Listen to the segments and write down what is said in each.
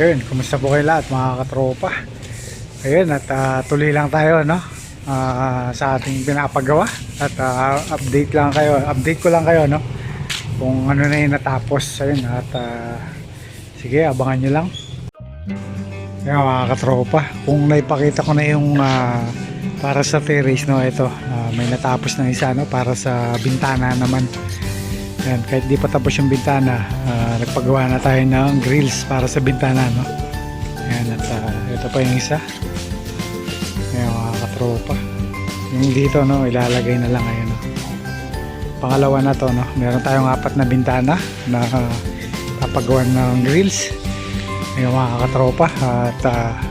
Ayun, kumusta po kayo lahat mga katropa? Ayun, at tuloy lang tayo, no? Sa ating pinapagawa. At update ko lang kayo, no? Kung ano na yung natapos. Ayun, at sige, abangan nyo lang. Ayun mga katropa, kung naipakita ko na yung para sa terrace, no? Ito, may natapos na isa, no? Para sa bintana naman. Ayan, kahit di pa tapos yung bintana, nagpagawa na tayo ng grills para sa bintana, no? Ayan, at ito pa yung isa. Ayan mga katropa, yung dito, no, ilalagay na lang ngayon, no? Pangalawa na to, no? Meron tayong 4 na bintana na papagawa ng grills. Ayan mga katropa, at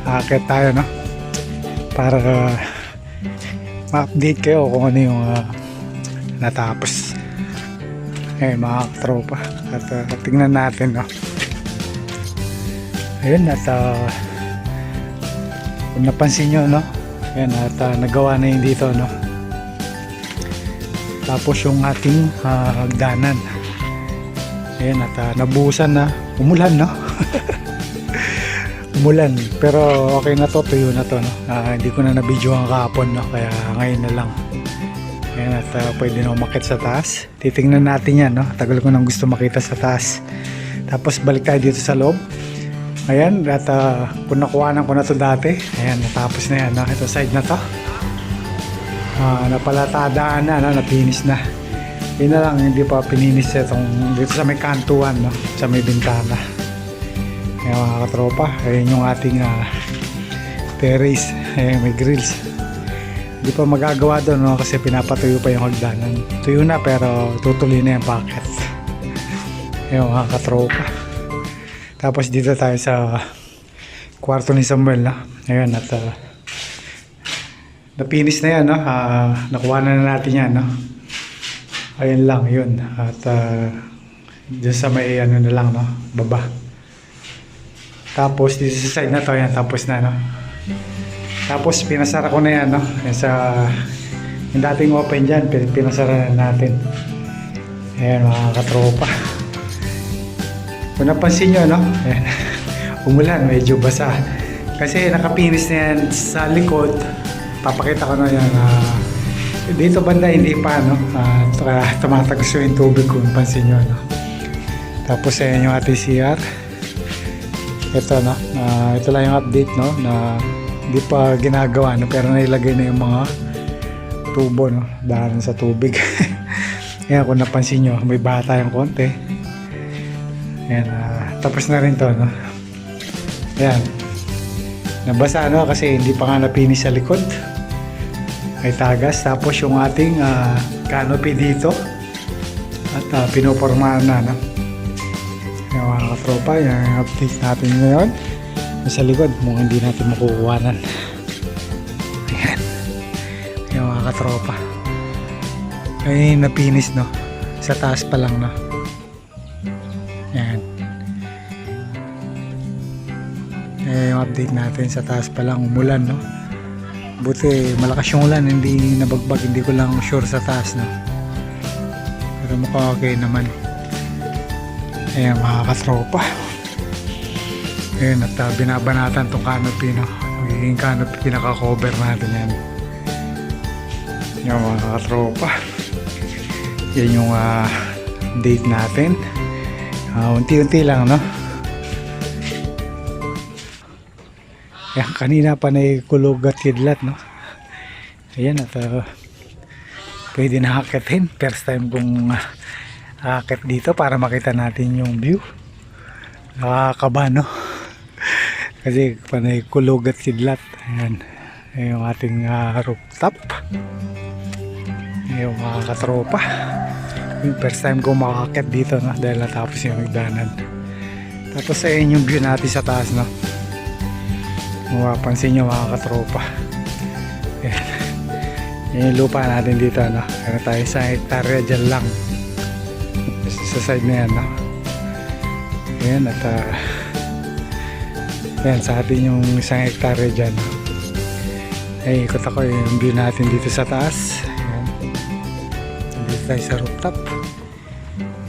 aakit tayo, no? Para ma-update kayo kung ano yung natapos. Ayun mga katropa, at tingnan natin, no? Ayun, at kung napansin nyo, no? Ayun, at nagawa na yun dito, no? Tapos yung ating hagdanan. Ayun, at nabuhusan na. Umulan, no? Umulan, pero okay na to, tuyo na to, no? Hindi ko na nabidyohan kahapon, no? Kaya ngayon na lang. Ayan, at pwede na umakit sa taas. Titingnan natin yan, no? Tagal ko nang gusto makita sa taas. Tapos balik tayo dito sa loob. Ayan, at kung nakuhanan ko na to dati. Ayan, natapos na yan, no? Ito side na to, napalatadaan na, no? Napinis na. Yun na lang, hindi pa pininis itong dito sa may kantuan, no? Sa may bintana. Ayan mga katropa, ayan yung ating terrace. Ayan, may grills. Hindi pa magagawa doon, no? Kasi pinapatuyo pa yung hagdanan. Tuyo na pero tutuloy na yung packet. Yung mga katropa. Tapos dito tayo sa kwarto ni Samuel, no? Ayun, at napinis na yan, no? Nakuha na natin yan, no? Ayun lang, yun. At dyan sa may ano na lang, no? Baba. Tapos dito sa side na to, yan. Tapos na, no? Tapos pinasara ko na yan, no? Yan sa yung dating open dyan, pinasara na natin. Ayan mga katropa. Kung napansin nyo, no? Ayan. Umulan, medyo basa. Kasi nakapinis na yan sa likod. Papakita ko na yan. Dito banda hindi pa, no? Tumatagos yung tubig kung pansin nyo, no? Tapos ayan yung ating CR. Ito, no? Ito lang yung update, no? Na hindi pa ginagawa, no? Pero nailagay na yung mga tubo, no? Daan sa tubig. Ayan, kung napansin nyo, may baha tayong konti. Ayan, tapos na rin to, no? Ayan, nabasa, no? Kasi hindi pa nga napinis sa likod. May tagas. Tapos yung ating canopy dito at pinopormahan na, no? Ayan mga katropa, yung update natin ngayon. Sa likod, mukhang hindi natin makukuhanan. Ayan. Yung mga katropa. Ay, napinis, no? Sa taas pa lang, no? Ayan. Ayan yung update natin. Sa taas pa lang, umulan, no? Buti, malakas yung ulan. Hindi nabagbag. Hindi ko lang sure sa taas, no? Pero mukhang okay naman. Ayan, mga katropa. Ayan, at binabanatan itong canopy, no? Magiging canopy, pinaka-cover natin yan. Yung mga katropa. Yan yung date natin. Unti-unti lang, no? Ayan, kanina pa na kulog at kidlat, no? Ayan, at pwede na akitin. First time kong akit dito para makita natin yung view. Nakakaba, no? Kasi panay kulog at kidlat. Ayan. Ayan yung ating rooftop. Ayan yung mga katropa. Yung first time ko makakit dito, no? Dahil natapos yung hagdanan. Tapos ayan yung view natin sa taas, no? Mapapansin nyo mga katropa. Ayan. Ayan yung lupa natin dito, no? Ayan tayo sa hektarya dyan lang. Sa side na yan, no? Ayan, at yan, sa atin yung 1 hektarya dyan. Ay, ikot ako yung view natin dito sa taas. Ayan. Dito tayo sa rooftop.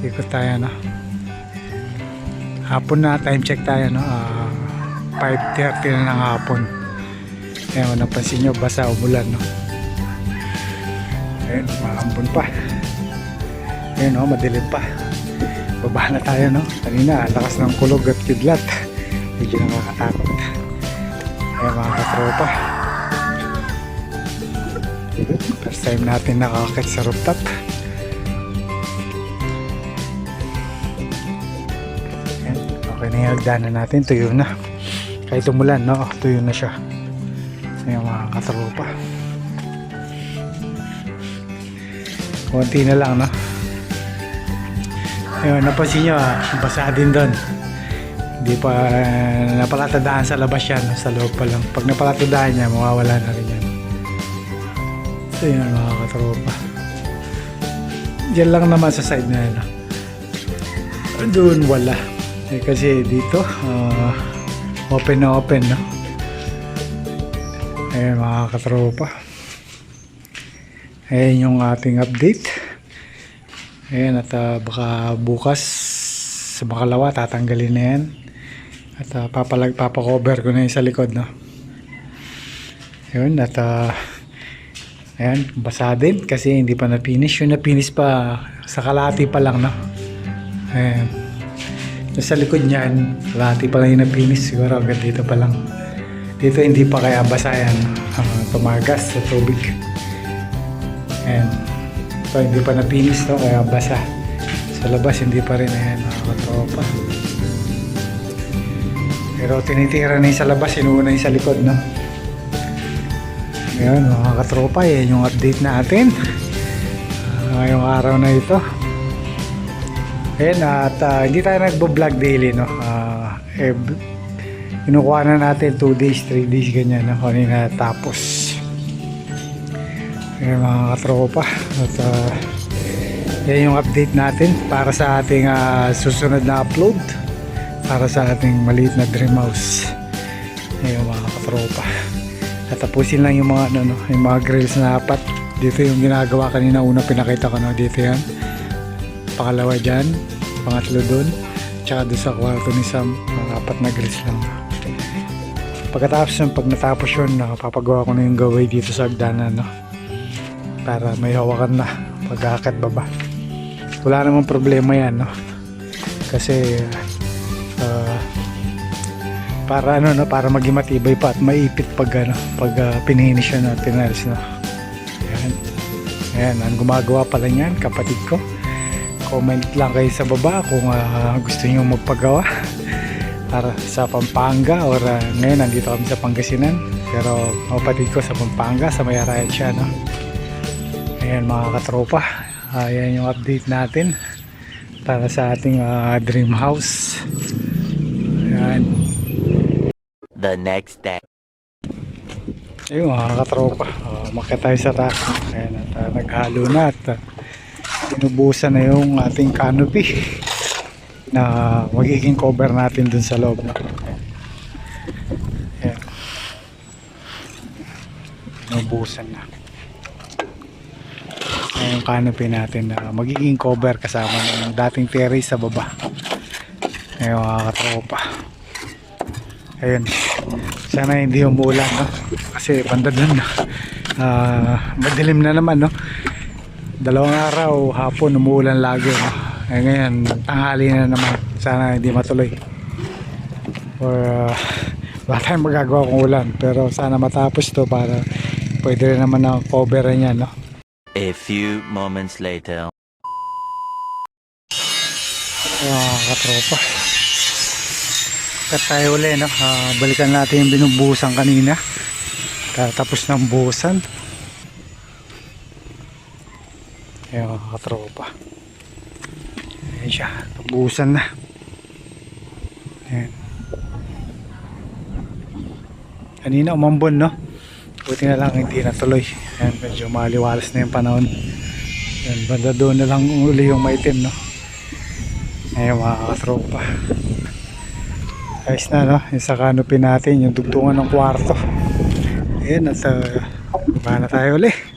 Ikot tayo, no? Hapon na, time check tayo, no? 5:30 na ng hapon. Ayan, kung napansin nyo, basa umulan, no? Ayan, malambon pa. Ayan, no, madilim pa. Baba na tayo, no? Kanina, lakas ng kulog at kidlat. Medyo nakakatakot. Ayan, mga katropa. First time natin nakakakit sa rooftop. Ayan, okay na yung hagdanan natin. Tuyo na. Kahit umulan, no? Tuyo na siya. Ayan, mga katropa. Konti na lang, no? Ayun, napansin nyo, basa din doon. Hindi pa napalatadaan sa labas yan, sa loob pa lang. Pag napalatadaan niya, mawawala na rin yan. So yun, mga katropa. Diyan lang naman sa side na yan. Doon wala. Kasi dito, open na open, no? Ayun, mga katropa. Ayun yung ating update. Ayan, at baka bukas sa makalawa tatanggalin na yan. At papacover ko na yung sa likod, no? Ayun, at ayan, basa din kasi hindi pa na-finish. Yung na-finish pa sa kalahati pa lang, no? Ayan. Sa likod niyan, kalahati pa lang yung na-finish. Siguro agad dito pa lang. Dito hindi pa kaya basa yan. Tumagas sa tubig. Ayan. So, hindi pa na-finish, no? Kaya basa. Sa labas hindi pa rin. Ayan, mga katropa. Pero tinitira na yung sa labas, inuuna yung sa likod, no? Ayan, mga katropa, yan yung update natin ngayong araw na ito. Ayan, at hindi tayo nagbo-vlog daily, no? Kinukuha na natin 2 days, 3 days, ganyan, no? Kanina tapos. Ayan, mga katropa, at yan yung update natin para sa ating susunod na upload para sa ating maliit na dream house. Ayan, mga katropa, tatapusin lang yung mga yung mga grills na apat. Dito yung ginagawa kanina, una pinakita ko, no? Dito yan, pangalawa dyan, pangatlo dun, tsaka doon sa kwarto ni Sam, mga 4 na grills lang. Pagkatapos ng pag natapos yun, papagawa ko na yung gaway dito sa hagdanan, no? Para may hawakan na pag-aakyat baba. Wala namang problema yan, no? Kasi para no, para maging matibay pa at maipit pag pininis siya na tinalis, no? Ayan, ang gumagawa pala niyan, kapatid ko. Comment lang kayo sa baba kung gusto niyo magpagawa para sa Pampanga, or ngayon nandito kami sa Pangasinan, pero kapatid ko sa Pampanga, sa Mayarayan siya, no? Ayan, mga katropa, ayan yung update natin para sa ating dream house. Ayan. The next day. Ayun, mga katropa, umakyat tayo sa rack. Ayan, at naghalo na at pinubusan na yung ating canopy na magiging cover natin dun sa loob, no? Ayan, pinubusan na yung canopy natin na magiging cover kasama ng dating terrace sa baba. Ayun, mga katropa. Ayun, sana hindi umulan, no? Kasi banda dun, madilim na naman, no? 2 araw hapon umuulan lagi, no? Ngayon tanghali na naman, sana hindi matuloy, or wala tayong magagawa kung ulan, pero sana matapos to para pwede rin naman na cover niya, no? A few moments later. Katropa, kat tayo uli, no? Balikan natin yung binubuhusan kanina. Tapos ng buhusan. Ayan, katropa, ayan siya, buhusan na. Ayan. Kanina umambon, no? Buti na lang hindi natuloy. Ayan, medyo maliwalas na yung panahon. Ayan, banda doon na lang uli yung maitim, no? Ayan, mga katropa, ayos na, no? Yung sa canopy natin, yung dugtungan ng kwarto. Ayan, at baba na tayo uli.